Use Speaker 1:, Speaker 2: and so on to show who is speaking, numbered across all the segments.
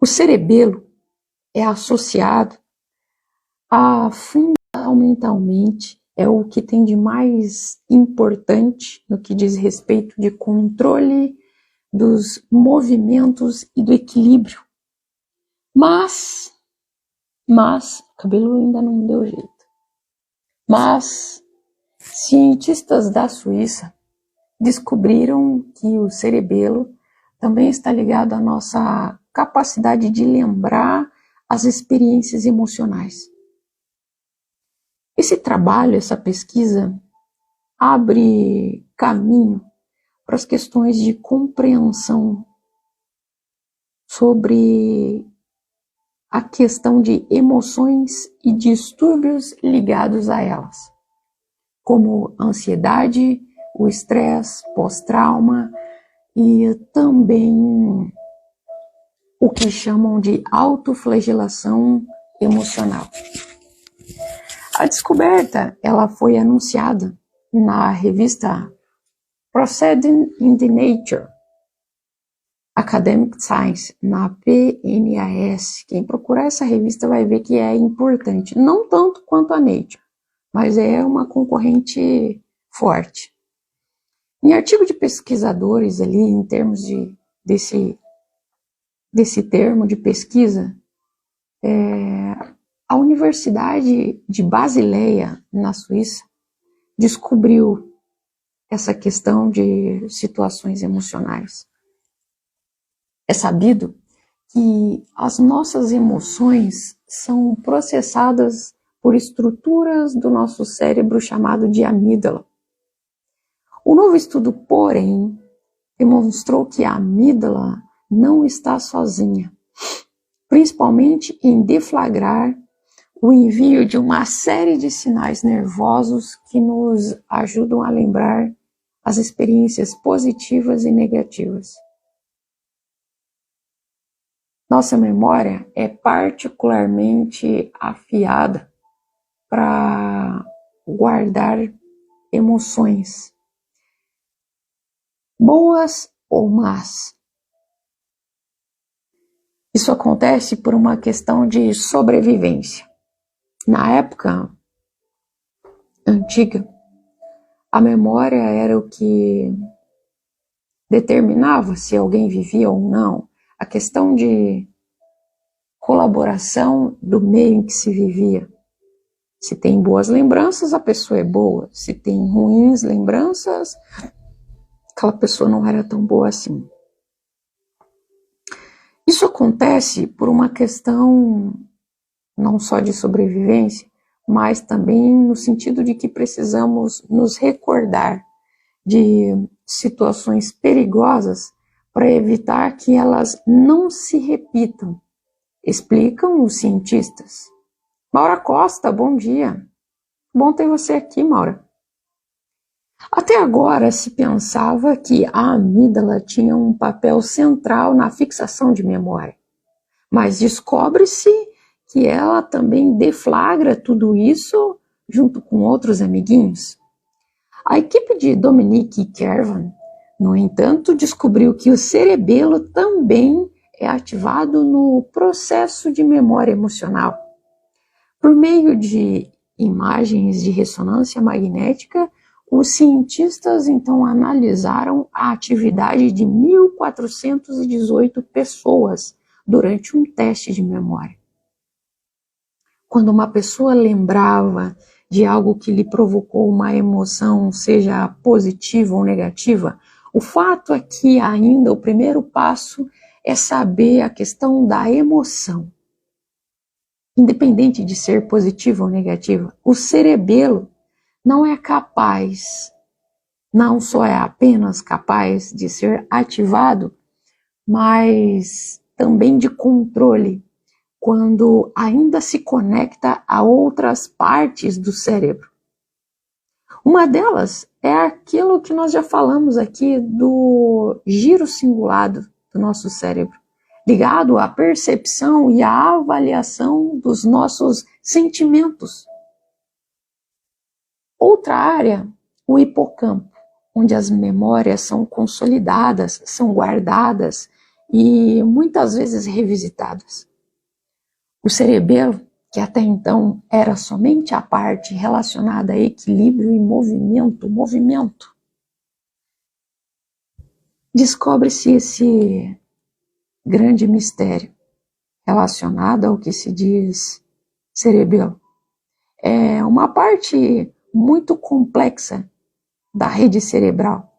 Speaker 1: O cerebelo é associado a fundamentalmente é o que tem de mais importante no que diz respeito de controle dos movimentos e do equilíbrio. Mas, cabelo ainda não deu jeito. Mas, cientistas da Suíça descobriram que o cerebelo também está ligado à nossa capacidade de lembrar as experiências emocionais. Esse trabalho, essa pesquisa, abre caminho para as questões de compreensão sobre a questão de emoções e distúrbios ligados a elas, como ansiedade, o estresse, pós-trauma e também o que chamam de autoflagelação emocional. A descoberta ela foi anunciada na revista Proceedings in the Nature Academic Science, na PNAS. Quem procurar essa revista vai ver que é importante, não tanto quanto a Nature, mas é uma concorrente forte. Em artigo de pesquisadores ali, em termos desse termo de pesquisa, a Universidade de Basileia, na Suíça, descobriu essa questão de situações emocionais. É sabido que as nossas emoções são processadas por estruturas do nosso cérebro chamado de amígdala. O novo estudo, porém, demonstrou que a amígdala não está sozinha, principalmente em deflagrar o envio de uma série de sinais nervosos que nos ajudam a lembrar as experiências positivas e negativas. Nossa memória é particularmente afiada para guardar emoções, boas ou más. Isso acontece por uma questão de sobrevivência. Na época antiga, a memória era o que determinava se alguém vivia ou não. A questão de colaboração do meio em que se vivia. Se tem boas lembranças, a pessoa é boa. Se tem ruins lembranças, aquela pessoa não era tão boa assim. Isso acontece por uma questão não só de sobrevivência, mas também no sentido de que precisamos nos recordar de situações perigosas para evitar que elas não se repitam, explicam os cientistas. Maura Costa, bom dia. Bom ter você aqui, Maura. Até agora se pensava que a amígdala tinha um papel central na fixação de memória, mas descobre-se que ela também deflagra tudo isso junto com outros amiguinhos. A equipe de Dominique Kervan, no entanto, descobriu que o cerebelo também é ativado no processo de memória emocional. Por meio de imagens de ressonância magnética, os cientistas então analisaram a atividade de 1.418 pessoas durante um teste de memória. Quando uma pessoa lembrava de algo que lhe provocou uma emoção, seja positiva ou negativa, o fato é que ainda o primeiro passo é saber a questão da emoção. Independente de ser positiva ou negativa, o cerebelo não é capaz, não só é apenas capaz de ser ativado, mas também de controle, quando ainda se conecta a outras partes do cérebro. Uma delas é aquilo que nós já falamos aqui do giro cingulado do nosso cérebro, ligado à percepção e à avaliação dos nossos sentimentos. Outra área, o hipocampo, onde as memórias são consolidadas, são guardadas e muitas vezes revisitadas. O cerebelo, que até então era somente a parte relacionada a equilíbrio e movimento, descobre-se esse grande mistério relacionado ao que se diz cerebelo. É uma parte muito complexa da rede cerebral,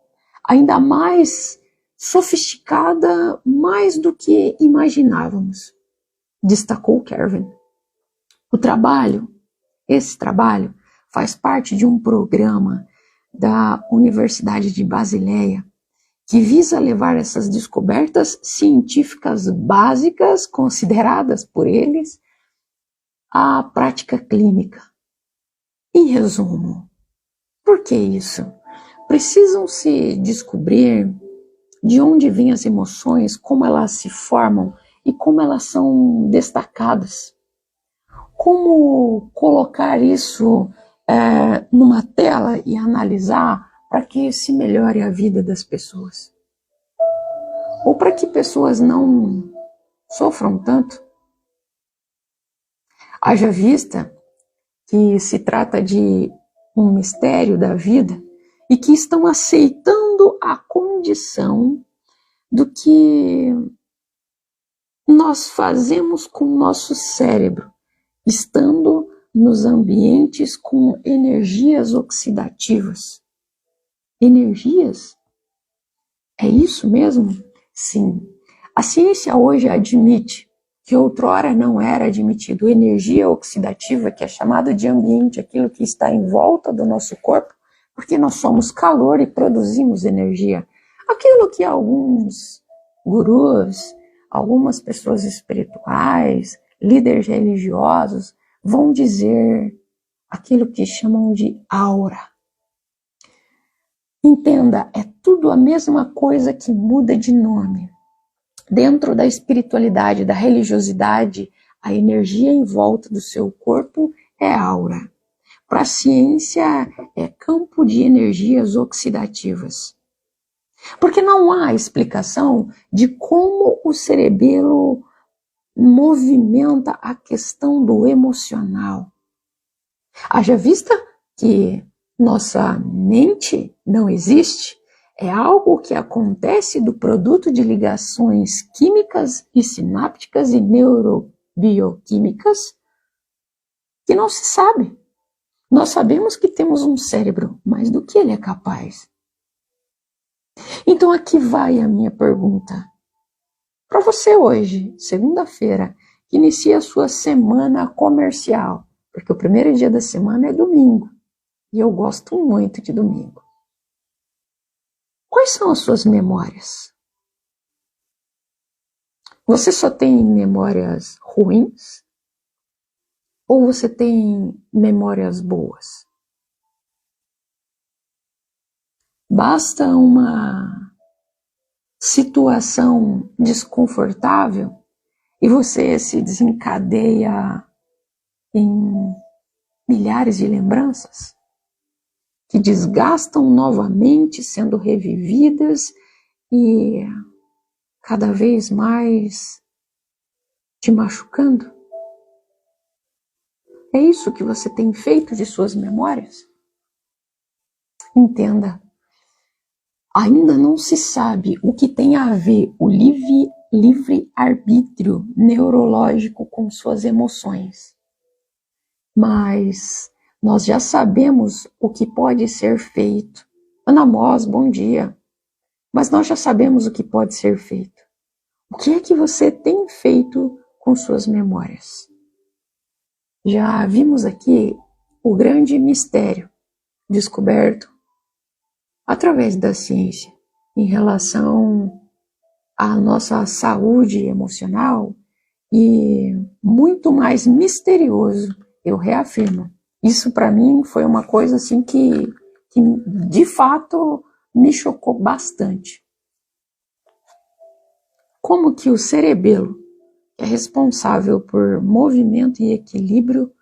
Speaker 1: ainda mais sofisticada, mais do que imaginávamos, destacou Kelvin. Esse trabalho faz parte de um programa da Universidade de Basileia que visa levar essas descobertas científicas básicas, consideradas por eles, à prática clínica. Em resumo, por que isso? Precisam se descobrir de onde vêm as emoções, como elas se formam e como elas são destacadas. Como colocar isso numa tela e analisar para que se melhore a vida das pessoas. Ou para que pessoas não sofram tanto. Haja vista que se trata de um mistério da vida e que estão aceitando a condição do que nós fazemos com o nosso cérebro, estando nos ambientes com energias oxidativas. Energias? É isso mesmo? Sim. A ciência hoje admite que outrora não era admitido energia oxidativa, que é chamado de ambiente, aquilo que está em volta do nosso corpo, porque nós somos calor e produzimos energia. Aquilo que alguns gurus, algumas pessoas espirituais, líderes religiosos vão dizer aquilo que chamam de aura. Entenda, é tudo a mesma coisa que muda de nome. Dentro da espiritualidade, da religiosidade, a energia em volta do seu corpo é aura. Para a ciência, é campo de energias oxidativas. Porque não há explicação de como o cerebelo movimenta a questão do emocional. Haja vista que nossa mente não existe, é algo que acontece do produto de ligações químicas e sinápticas e neurobioquímicas que não se sabe. Nós sabemos que temos um cérebro, mas do que ele é capaz? Então aqui vai a minha pergunta. Para você hoje, segunda-feira, que inicia a sua semana comercial, porque o primeiro dia da semana é domingo, e eu gosto muito de domingo. Quais são as suas memórias? Você só tem memórias ruins? Ou você tem memórias boas? Basta uma situação desconfortável e você se desencadeia em milhares de lembranças que desgastam novamente, sendo revividas e cada vez mais te machucando. É isso que você tem feito de suas memórias? Entenda, ainda não se sabe o que tem a ver o livre-arbítrio neurológico com suas emoções. Mas nós já sabemos o que pode ser feito. Ana Mós, bom dia. Mas nós já sabemos o que pode ser feito. O que é que você tem feito com suas memórias? Já vimos aqui o grande mistério descoberto através da ciência em relação à nossa saúde emocional e muito mais misterioso, eu reafirmo. Isso para mim foi uma coisa assim que de fato me chocou bastante. Como que o cerebelo, que é responsável por movimento e equilíbrio,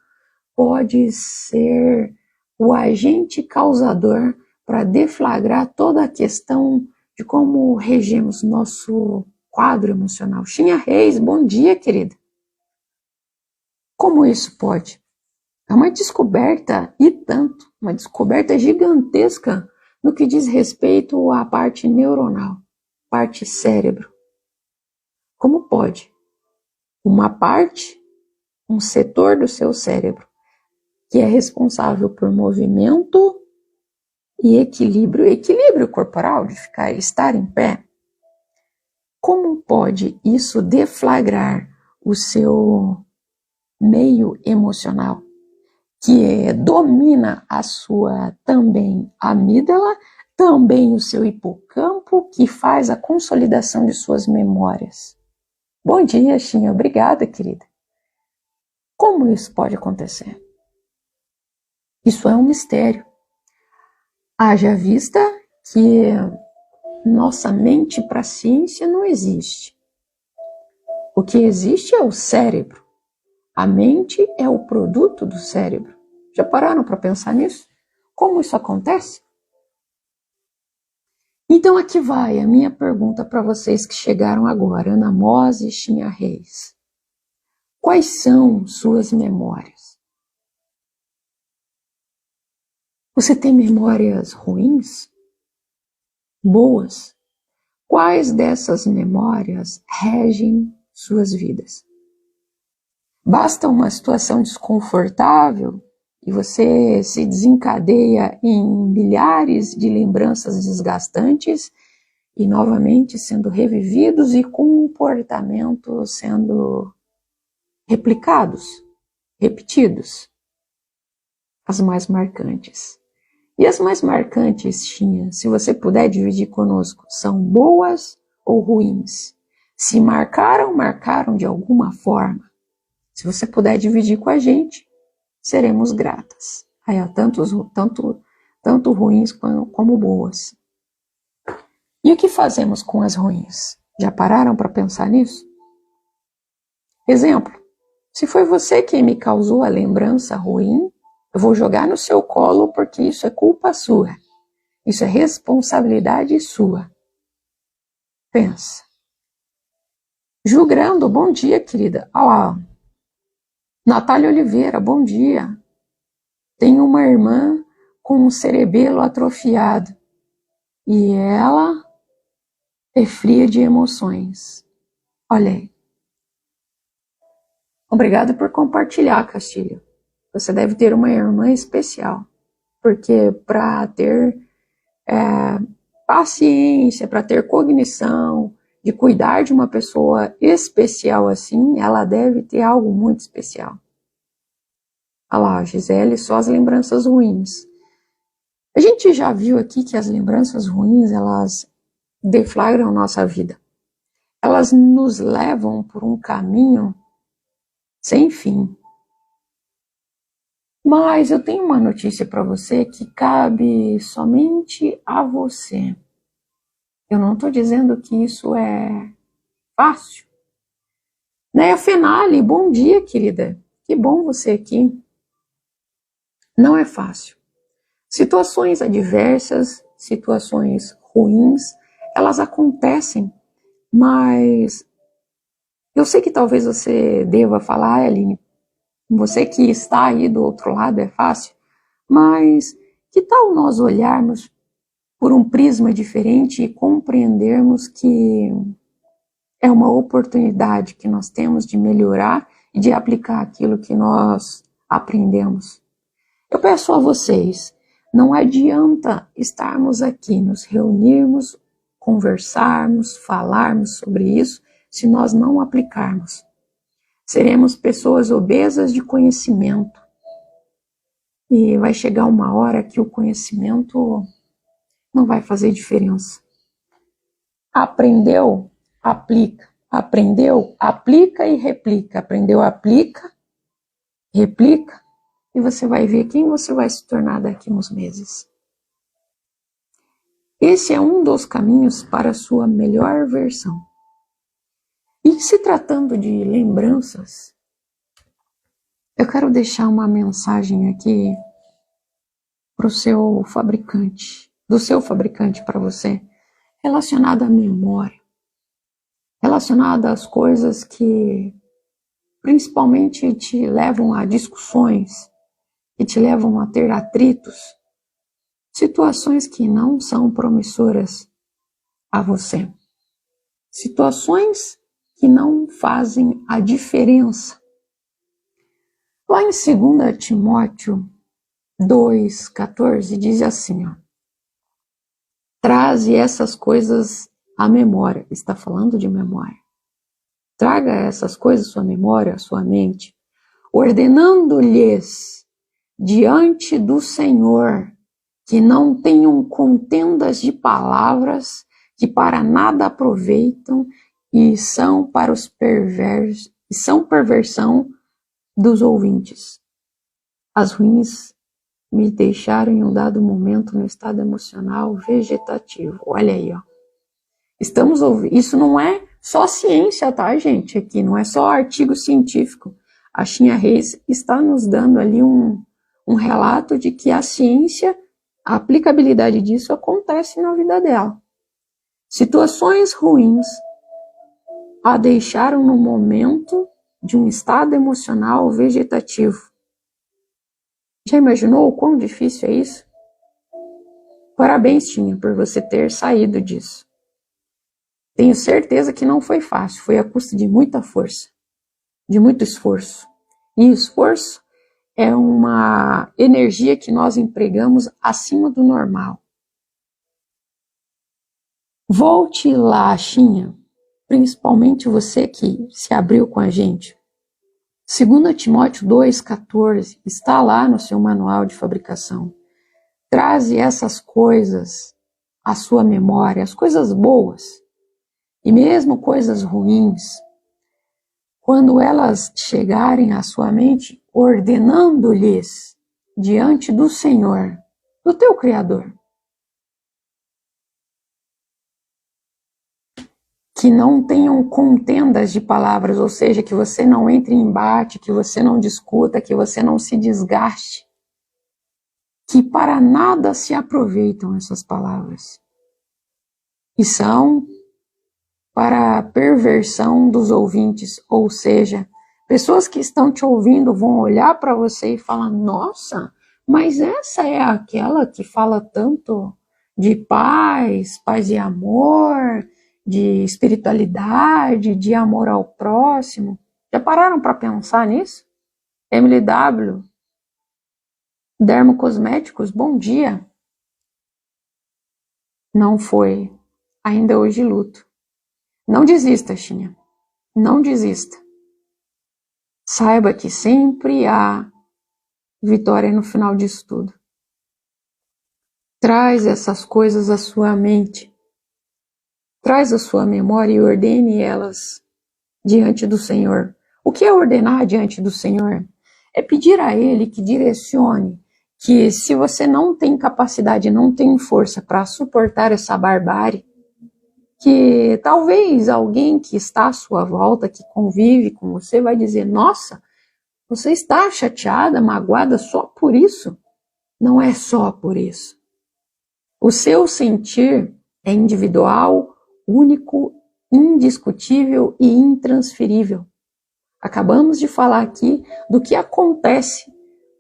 Speaker 1: pode ser o agente causador para deflagrar toda a questão de como regemos nosso quadro emocional. Xinha Reis, bom dia, querida. Como isso pode? É uma descoberta e tanto, uma descoberta gigantesca no que diz respeito à parte neuronal, parte cérebro. Como pode uma parte, um setor do seu cérebro, que é responsável por movimento e equilíbrio corporal, de estar em pé, como pode isso deflagrar o seu meio emocional, que domina a sua também amígdala, também o seu hipocampo, que faz a consolidação de suas memórias? Bom dia, Xinha. Obrigada, querida. Como isso pode acontecer? Isso é um mistério. Haja vista que nossa mente para a ciência não existe. O que existe é o cérebro. A mente é o produto do cérebro. Já pararam para pensar nisso? Como isso acontece? Então aqui vai a minha pergunta para vocês que chegaram agora, Ana Mose e Xinha Reis. Quais são suas memórias? Você tem memórias ruins? Boas? Quais dessas memórias regem suas vidas? Basta uma situação desconfortável e você se desencadeia em milhares de lembranças desgastantes e novamente sendo revividos e comportamentos sendo replicados, repetidos. As mais marcantes. E as mais marcantes, Xinha, se você puder dividir conosco, são boas ou ruins? Se marcaram, marcaram de alguma forma. Se você puder dividir com a gente, seremos gratas. Aí, ó, tanto ruins como boas. E o que fazemos com as ruins? Já pararam para pensar nisso? Exemplo, se foi você quem me causou a lembrança ruim, eu vou jogar no seu colo porque isso é culpa sua. Isso é responsabilidade sua. Pensa. Ju Grando, bom dia, querida. Olá. Natália Oliveira, bom dia. Tenho uma irmã com um cerebelo atrofiado e ela é fria de emoções. Olha aí. Obrigada por compartilhar, Castilho. Você deve ter uma irmã especial, porque para ter paciência, para ter cognição, de cuidar de uma pessoa especial assim, ela deve ter algo muito especial. Olha lá, Gisele, só as lembranças ruins. A gente já viu aqui que as lembranças ruins, elas deflagram nossa vida. Elas nos levam por um caminho sem fim. Mas eu tenho uma notícia para você que cabe somente a você. Eu não estou dizendo que isso é fácil. Neia Fenali, bom dia, querida. Que bom você aqui. Não é fácil. Situações adversas, situações ruins, elas acontecem, mas eu sei que talvez você deva falar, Aline, você que está aí do outro lado é fácil, mas que tal nós olharmos por um prisma diferente e compreendermos que é uma oportunidade que nós temos de melhorar e de aplicar aquilo que nós aprendemos. Eu peço a vocês, não adianta estarmos aqui, nos reunirmos, conversarmos, falarmos sobre isso, se nós não aplicarmos. Seremos pessoas obesas de conhecimento. E vai chegar uma hora que o conhecimento não vai fazer diferença. Aprendeu, aplica. Aprendeu, aplica e replica. Aprendeu, aplica, replica. E você vai ver quem você vai se tornar daqui a uns meses. Esse é um dos caminhos para a sua melhor versão. E se tratando de lembranças, eu quero deixar uma mensagem aqui para o seu fabricante, do seu fabricante para você, relacionada à memória. relacionada às coisas que principalmente te levam a discussões, que te levam a ter atritos, situações que não são promissoras a você, situações que não fazem a diferença. Lá em 2 Timóteo 2,14 diz assim, ó, traze essas coisas à memória, está falando de memória. Traga essas coisas à sua memória, à sua mente, ordenando-lhes diante do Senhor que não tenham contendas de palavras que para nada aproveitam e são para os perversos, e são perversão dos ouvintes. As ruins me deixaram em um dado momento no estado emocional vegetativo. Olha aí, ó. Estamos ouvindo. Isso não é só ciência, tá, gente? Aqui não é só artigo científico. A Chinha Reis está nos dando ali um relato de que a ciência, a aplicabilidade disso acontece na vida dela. Situações ruins a deixaram no momento de um estado emocional vegetativo. Já imaginou o quão difícil é isso? Parabéns, Chinha, por você ter saído disso. Tenho certeza que não foi fácil, foi a custa de muita força, de muito esforço. E esforço é uma energia que nós empregamos acima do normal. Volte lá, Chinha, principalmente você que se abriu com a gente. 2 Timóteo 2,14 está lá no seu manual de fabricação. Traze essas coisas à sua memória, as coisas boas e mesmo coisas ruins, quando elas chegarem à sua mente, ordenando-lhes diante do Senhor, do teu Criador, que não tenham contendas de palavras, ou seja, que você não entre em embate, que você não discuta, que você não se desgaste, que para nada se aproveitam essas palavras, e são para a perversão dos ouvintes, ou seja, pessoas que estão te ouvindo vão olhar para você e falar, nossa, mas essa é aquela que fala tanto de paz e amor, de espiritualidade, de amor ao próximo. Já pararam para pensar nisso? Emily W. Dermocosméticos, bom dia. Não foi. Ainda hoje luto. Não desista, Chinha. Não desista. Saiba que sempre há vitória no final disso tudo. Traz essas coisas à sua mente. Traz à sua memória e ordene elas diante do Senhor. O que é ordenar diante do Senhor? É pedir a Ele que direcione, que se você não tem capacidade, não tem força para suportar essa barbárie, que talvez alguém que está à sua volta, que convive com você, vai dizer, nossa, você está chateada, magoada só por isso? Não é só por isso. O seu sentir é individual, único, indiscutível e intransferível. Acabamos de falar aqui do que acontece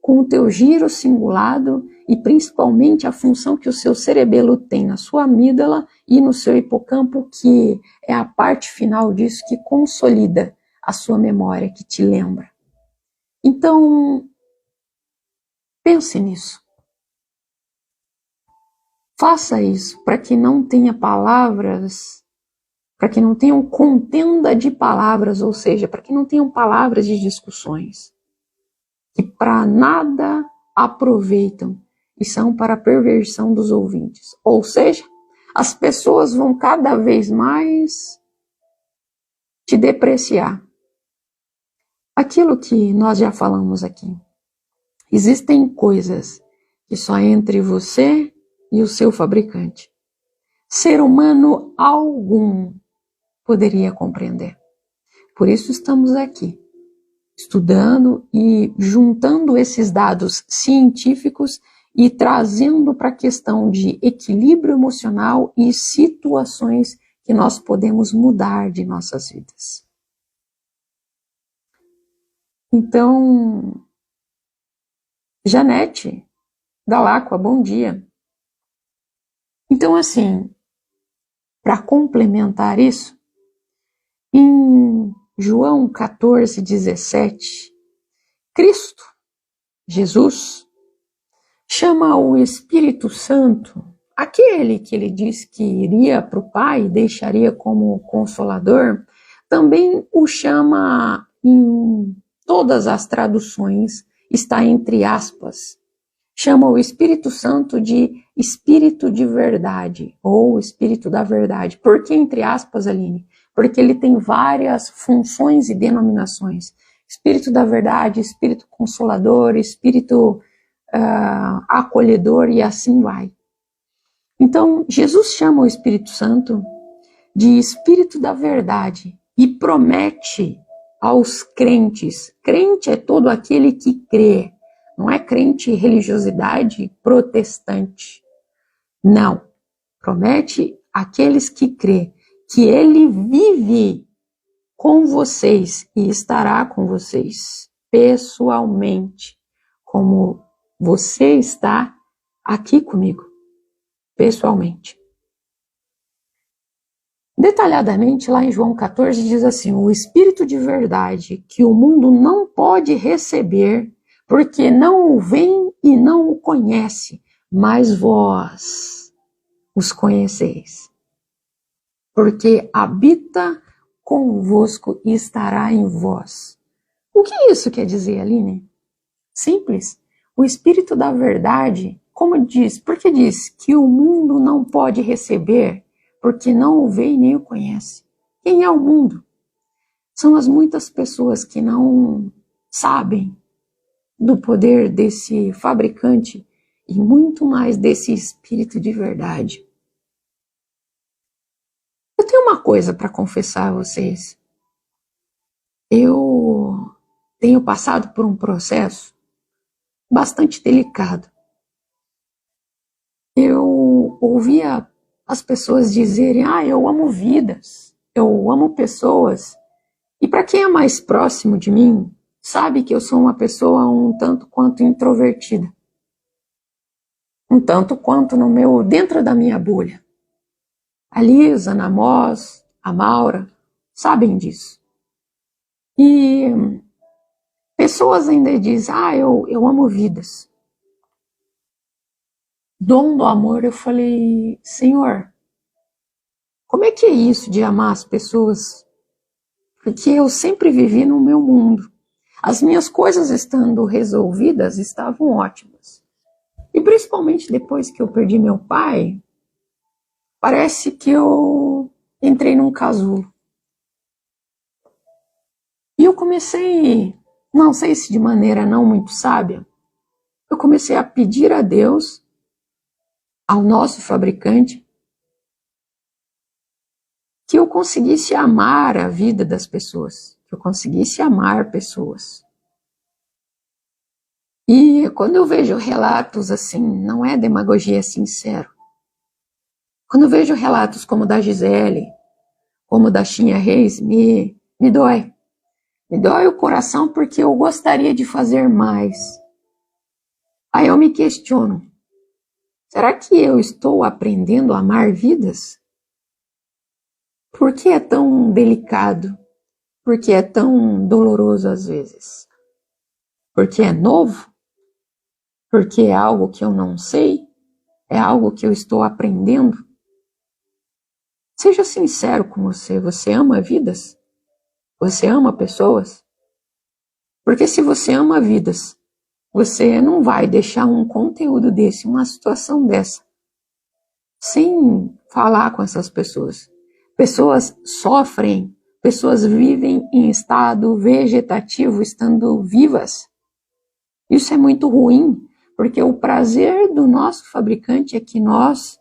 Speaker 1: com o teu giro cingulado e principalmente a função que o seu cerebelo tem na sua amígdala e no seu hipocampo, que é a parte final disso que consolida a sua memória, que te lembra. Então, pense nisso. Faça isso para que não tenha palavras, para que não tenham contenda de palavras, ou seja, para que não tenham palavras de discussões, que para nada aproveitam e são para a perversão dos ouvintes. Ou seja, as pessoas vão cada vez mais te depreciar. Aquilo que nós já falamos aqui. Existem coisas que só entre você e o seu fabricante, ser humano algum poderia compreender. Por isso estamos aqui, estudando e juntando esses dados científicos e trazendo para a questão de equilíbrio emocional e situações que nós podemos mudar de nossas vidas. Então, Janete Dalacqua, bom dia. Então, assim, para complementar isso, em João 14:17, Cristo, Jesus, chama o Espírito Santo, aquele que ele diz que iria para o Pai e deixaria como Consolador, também o chama, em todas as traduções, está entre aspas, chama o Espírito Santo de Espírito de Verdade, ou Espírito da Verdade. Por que entre aspas, Aline? Porque ele tem várias funções e denominações. Espírito da Verdade, Espírito Consolador, Espírito acolhedor e assim vai. Então, Jesus chama o Espírito Santo de Espírito da Verdade e promete aos crentes. Crente é todo aquele que crê. Não é crente religiosidade protestante. Não. Promete àqueles que crê que ele vive com vocês e estará com vocês pessoalmente, como você está aqui comigo, pessoalmente. Detalhadamente, lá em João 14 diz assim: o Espírito de verdade que o mundo não pode receber, porque não o vem e não o conhece, mas vós os conheceis, porque habita convosco e estará em vós. O que isso quer dizer, Aline? Simples. O Espírito da verdade, como diz, porque diz que o mundo não pode receber, porque não o vê e nem o conhece. Quem é o mundo? São as muitas pessoas que não sabem do poder desse fabricante e muito mais desse Espírito de verdade. Eu tenho uma coisa para confessar a vocês. Eu tenho passado por um processo bastante delicado. Eu ouvia as pessoas dizerem: eu amo vidas, eu amo pessoas. E para quem é mais próximo de mim, sabe que eu sou uma pessoa um tanto quanto introvertida. Um tanto quanto dentro da minha bolha. A Lisa, a Namós, a Maura, sabem disso. E pessoas ainda dizem: eu amo vidas. Dom do amor, eu falei: Senhor, como é que é isso de amar as pessoas? Porque eu sempre vivi no meu mundo. As minhas coisas estando resolvidas estavam ótimas. E principalmente depois que eu perdi meu pai, parece que eu entrei num casulo. E eu comecei, não sei se de maneira não muito sábia, eu comecei a pedir a Deus, ao nosso fabricante, que eu conseguisse amar a vida das pessoas, que eu conseguisse amar pessoas. E quando eu vejo relatos assim, não é demagogia, é sincero. Quando eu vejo relatos como o da Gisele, como o da Chinha Reis, me dói. Me dói o coração porque eu gostaria de fazer mais. Aí eu me questiono, será que eu estou aprendendo a amar vidas? Por que é tão delicado? Por que é tão doloroso às vezes? Porque é novo? Porque é algo que eu não sei? É algo que eu estou aprendendo? Seja sincero com você. Você ama vidas? Você ama pessoas? Porque se você ama vidas, você não vai deixar um conteúdo desse, uma situação dessa, sem falar com essas pessoas. Pessoas sofrem, pessoas vivem em estado vegetativo, estando vivas. Isso é muito ruim, porque o prazer do nosso fabricante é que nós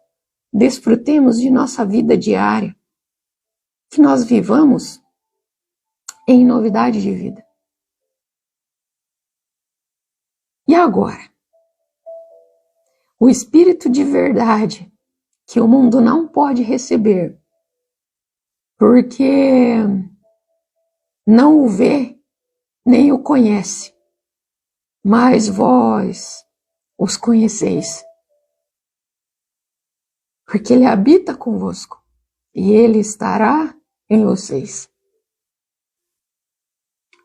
Speaker 1: desfrutemos de nossa vida diária, que nós vivamos em novidade de vida. E agora? O Espírito de verdade, que o mundo não pode receber, porque não o vê nem o conhece, mas vós os conheceis, porque ele habita convosco e ele estará em vocês.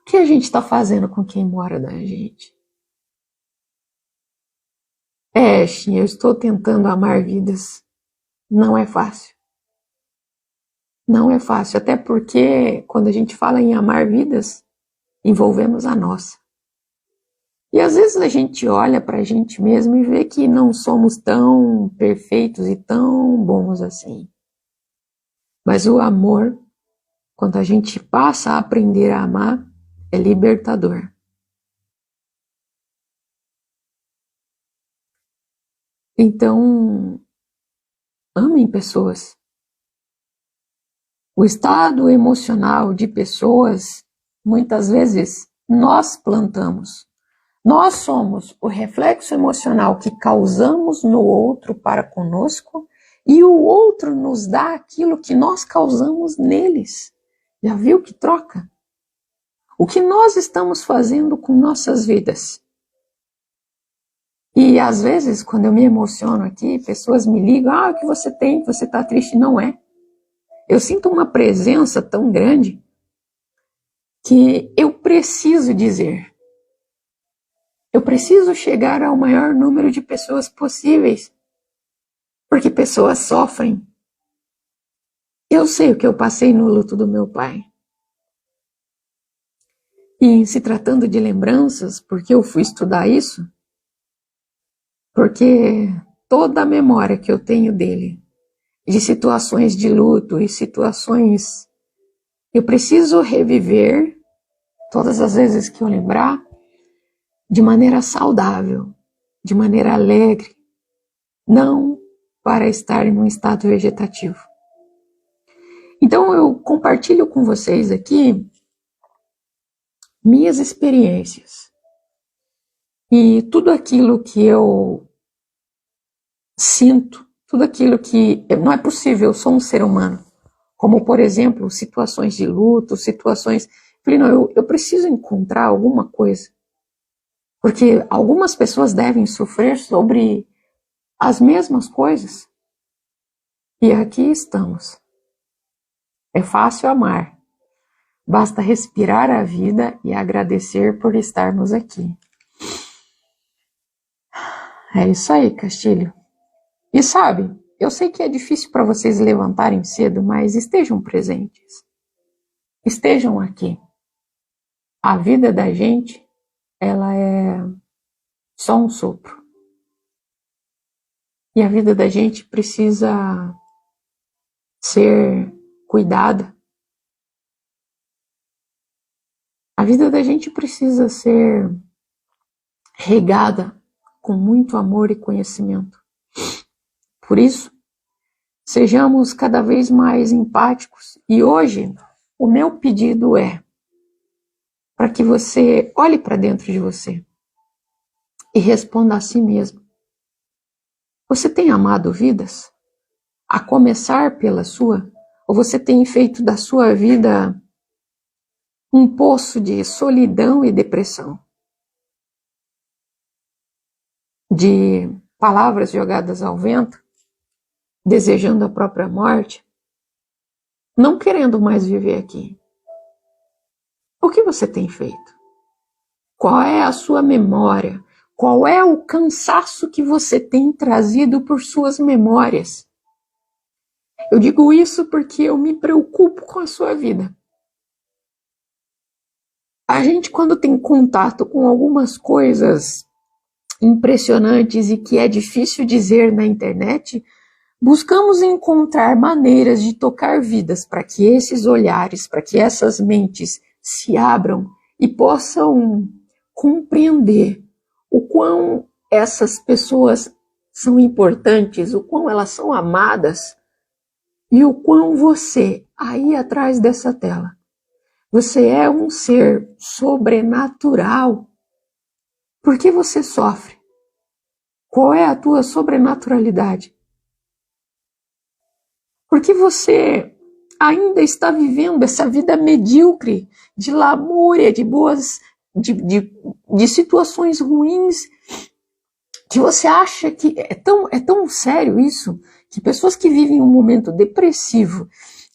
Speaker 1: O que a gente está fazendo com quem mora da gente? Sim, eu estou tentando amar vidas. Não é fácil. Não é fácil, até porque quando a gente fala em amar vidas, envolvemos a nossa. E às vezes a gente olha para a gente mesmo e vê que não somos tão perfeitos e tão bons assim. Mas o amor, quando a gente passa a aprender a amar, é libertador. Então, amem pessoas. O estado emocional de pessoas, muitas vezes, nós plantamos. Nós somos o reflexo emocional que causamos no outro para conosco e o outro nos dá aquilo que nós causamos neles. Já viu que troca? O que nós estamos fazendo com nossas vidas? E às vezes, quando eu me emociono aqui, pessoas me ligam, o que você tem, que você está triste. Não é. Eu sinto uma presença tão grande que eu preciso dizer. Eu preciso chegar ao maior número de pessoas possíveis, porque pessoas sofrem. Eu sei o que eu passei no luto do meu pai. E em se tratando de lembranças, porque eu fui estudar isso, porque toda a memória que eu tenho dele, de situações de luto e situações, eu preciso reviver todas as vezes que eu lembrar, de maneira saudável, de maneira alegre, não para estar em um estado vegetativo. Então eu compartilho com vocês aqui minhas experiências e tudo aquilo que eu sinto, tudo aquilo que não é possível, eu sou um ser humano, como por exemplo situações de luto, situações, falei, não, eu preciso encontrar alguma coisa, porque algumas pessoas devem sofrer sobre as mesmas coisas, e aqui estamos. É fácil amar, basta respirar a vida e agradecer por estarmos aqui. É isso aí, Castilho. E sabe, eu sei que é difícil para vocês levantarem cedo, mas estejam presentes. Estejam aqui. A vida da gente, ela é só um sopro. E a vida da gente precisa ser cuidada. A vida da gente precisa ser regada com muito amor e conhecimento. Por isso, sejamos cada vez mais empáticos. E hoje, o meu pedido é para que você olhe para dentro de você e responda a si mesmo. Você tem amado vidas? A começar pela sua? Ou você tem feito da sua vida um poço de solidão e depressão? De palavras jogadas ao vento? Desejando a própria morte? Não querendo mais viver aqui? O que você tem feito? Qual é a sua memória? Qual é o cansaço que você tem trazido por suas memórias? Eu digo isso porque eu me preocupo com a sua vida. A gente, quando tem contato com algumas coisas impressionantes e que é difícil dizer na internet, buscamos encontrar maneiras de tocar vidas para que esses olhares, para que essas mentes se abram e possam compreender o quão essas pessoas são importantes, o quão elas são amadas e o quão você, aí atrás dessa tela, você é um ser sobrenatural. Por que você sofre? Qual é a tua sobrenaturalidade? Por que você ainda está vivendo essa vida medíocre, de lamúria, de boas, de situações ruins, que você acha que é tão sério isso, que pessoas que vivem um momento depressivo,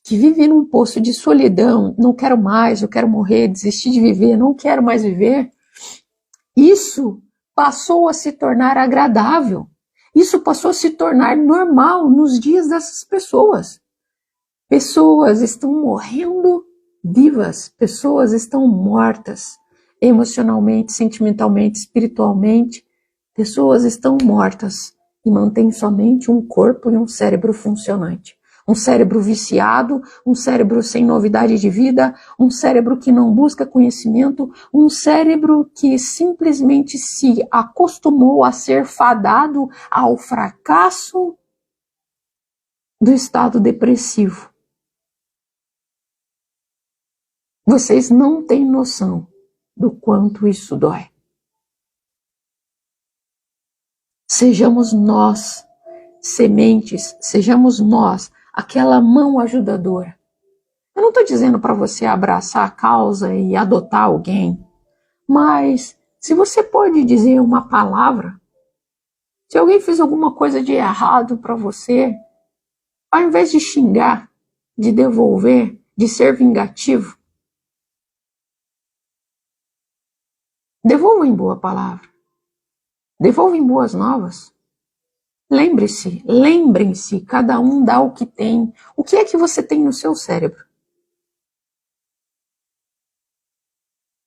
Speaker 1: que vivem num poço de solidão, não quero mais, eu quero morrer, desistir de viver, não quero mais viver, isso passou a se tornar agradável. Isso passou a se tornar normal nos dias dessas pessoas. Pessoas estão morrendo vivas, pessoas estão mortas, emocionalmente, sentimentalmente, espiritualmente. Pessoas estão mortas e mantêm somente um corpo e um cérebro funcionante. Um cérebro viciado, um cérebro sem novidade de vida, um cérebro que não busca conhecimento, um cérebro que simplesmente se acostumou a ser fadado ao fracasso do estado depressivo. Vocês não têm noção do quanto isso dói. Sejamos nós sementes, sejamos nós aquela mão ajudadora. Eu não estou dizendo para você abraçar a causa e adotar alguém, mas se você pode dizer uma palavra, se alguém fez alguma coisa de errado para você, ao invés de xingar, de devolver, de ser vingativo, devolva em boa palavra, devolva em boas novas. Lembrem-se, cada um dá o que tem. O que é que você tem no seu cérebro?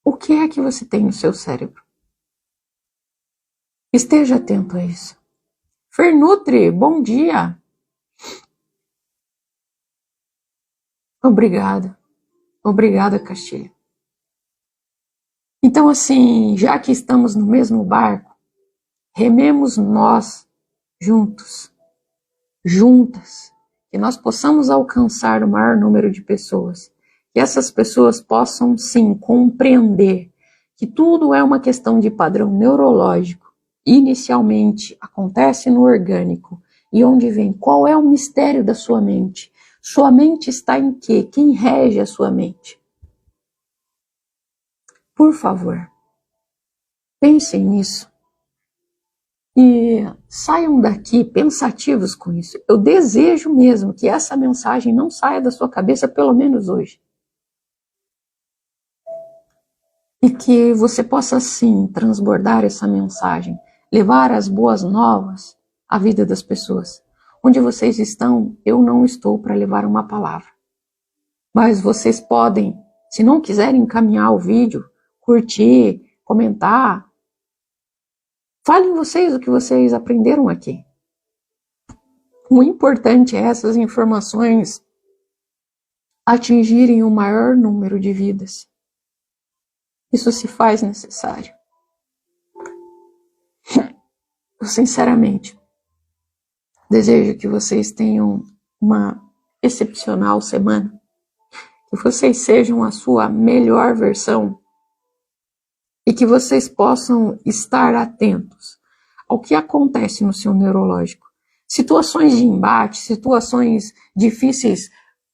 Speaker 1: O que é que você tem no seu cérebro? Esteja atento a isso. Fernutri, bom dia. Obrigada, Castilho. Então, assim, já que estamos no mesmo barco, rememos nós juntas, que nós possamos alcançar o maior número de pessoas, que essas pessoas possam, sim, compreender que tudo é uma questão de padrão neurológico. Inicialmente, acontece no orgânico. E onde vem? Qual é o mistério da sua mente? Sua mente está em quê? Quem rege a sua mente? Por favor, pensem nisso. E saiam daqui pensativos com isso. Eu desejo mesmo que essa mensagem não saia da sua cabeça, pelo menos hoje. E que você possa, sim, transbordar essa mensagem, levar as boas novas à vida das pessoas. Onde vocês estão, eu não estou para levar uma palavra. Mas vocês podem, se não quiserem encaminhar o vídeo, curtir, comentar, falem vocês o que vocês aprenderam aqui. O importante é essas informações atingirem o maior número de vidas. Isso se faz necessário. Eu, sinceramente, desejo que vocês tenham uma excepcional semana, que vocês sejam a sua melhor versão e que vocês possam estar atentos ao que acontece no seu neurológico. Situações de embate, situações difíceis,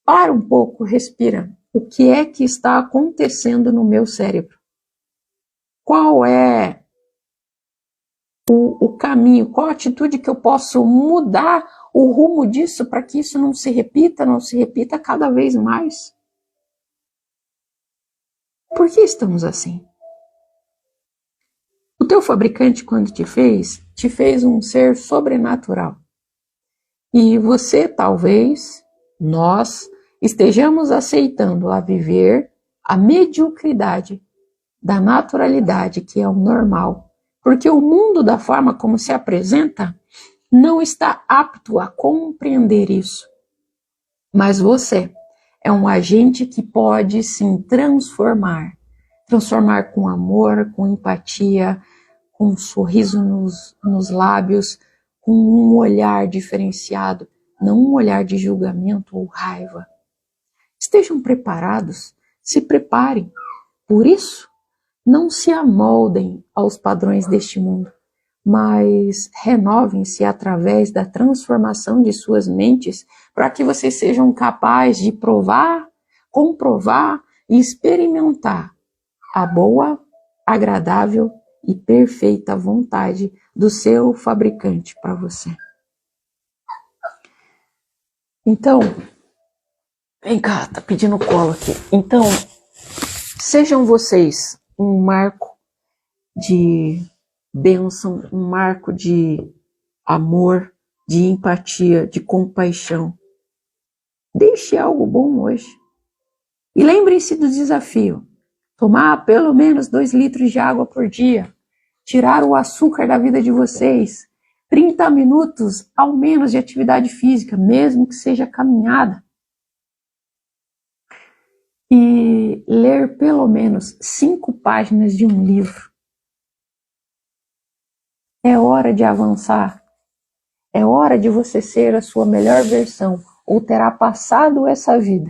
Speaker 1: para um pouco, respira. O que é que está acontecendo no meu cérebro? Qual é o caminho? Qual a atitude que eu posso mudar o rumo disso para que isso não se repita cada vez mais? Por que estamos assim? O teu fabricante, quando te fez um ser sobrenatural. E você, talvez, nós, estejamos aceitando a viver a mediocridade da naturalidade, que é o normal. Porque o mundo, da forma como se apresenta, não está apto a compreender isso. Mas você é um agente que pode, sim, transformar com amor, com empatia, com um sorriso nos lábios, com um olhar diferenciado, não um olhar de julgamento ou raiva. Estejam preparados, se preparem. Por isso, não se amoldem aos padrões deste mundo, mas renovem-se através da transformação de suas mentes para que vocês sejam capazes de provar, comprovar e experimentar a boa, agradável e perfeita vontade do seu fabricante para você. Então, vem cá, tá pedindo colo aqui. Então, sejam vocês um marco de bênção, um marco de amor, de empatia, de compaixão. Deixe algo bom hoje. E lembrem-se do desafio. Tomar pelo menos 2 litros de água por dia. Tirar o açúcar da vida de vocês. 30 minutos ao menos de atividade física, mesmo que seja caminhada. E ler pelo menos 5 páginas de um livro. É hora de avançar. É hora de você ser a sua melhor versão. Ou terá passado essa vida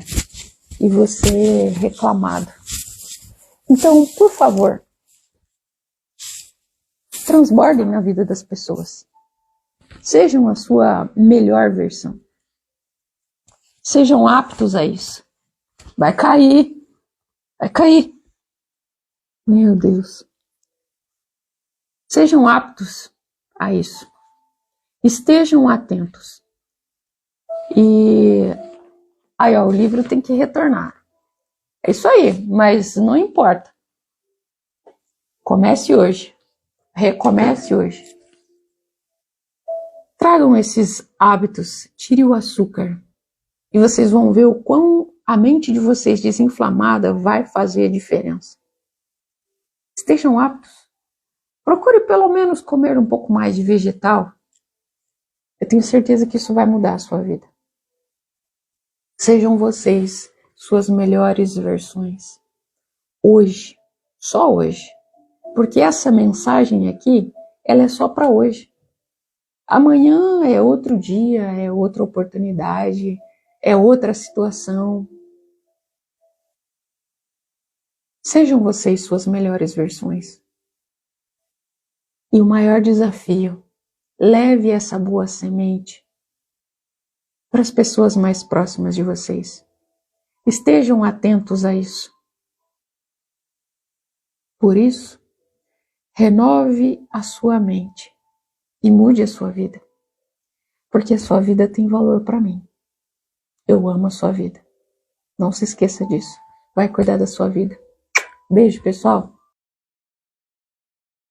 Speaker 1: e você reclamado. Então, por favor, transbordem na vida das pessoas. Sejam a sua melhor versão. Sejam aptos a isso. Vai cair. Vai cair. Meu Deus. Sejam aptos a isso. Estejam atentos. E aí, ó, o livro tem que retornar. É isso aí, mas não importa. Comece hoje. Recomece hoje. Tragam esses hábitos, tire o açúcar. E vocês vão ver o quão a mente de vocês desinflamada vai fazer a diferença. Estejam aptos. Procure pelo menos comer um pouco mais de vegetal. Eu tenho certeza que isso vai mudar a sua vida. Sejam vocês suas melhores versões. Hoje. Só hoje. Porque essa mensagem aqui, ela é só para hoje. Amanhã é outro dia, é outra oportunidade, é outra situação. Sejam vocês suas melhores versões. E o maior desafio, leve essa boa semente para as pessoas mais próximas de vocês. Estejam atentos a isso. Por isso, renove a sua mente e mude a sua vida. Porque a sua vida tem valor para mim. Eu amo a sua vida. Não se esqueça disso. Vai cuidar da sua vida. Beijo, pessoal.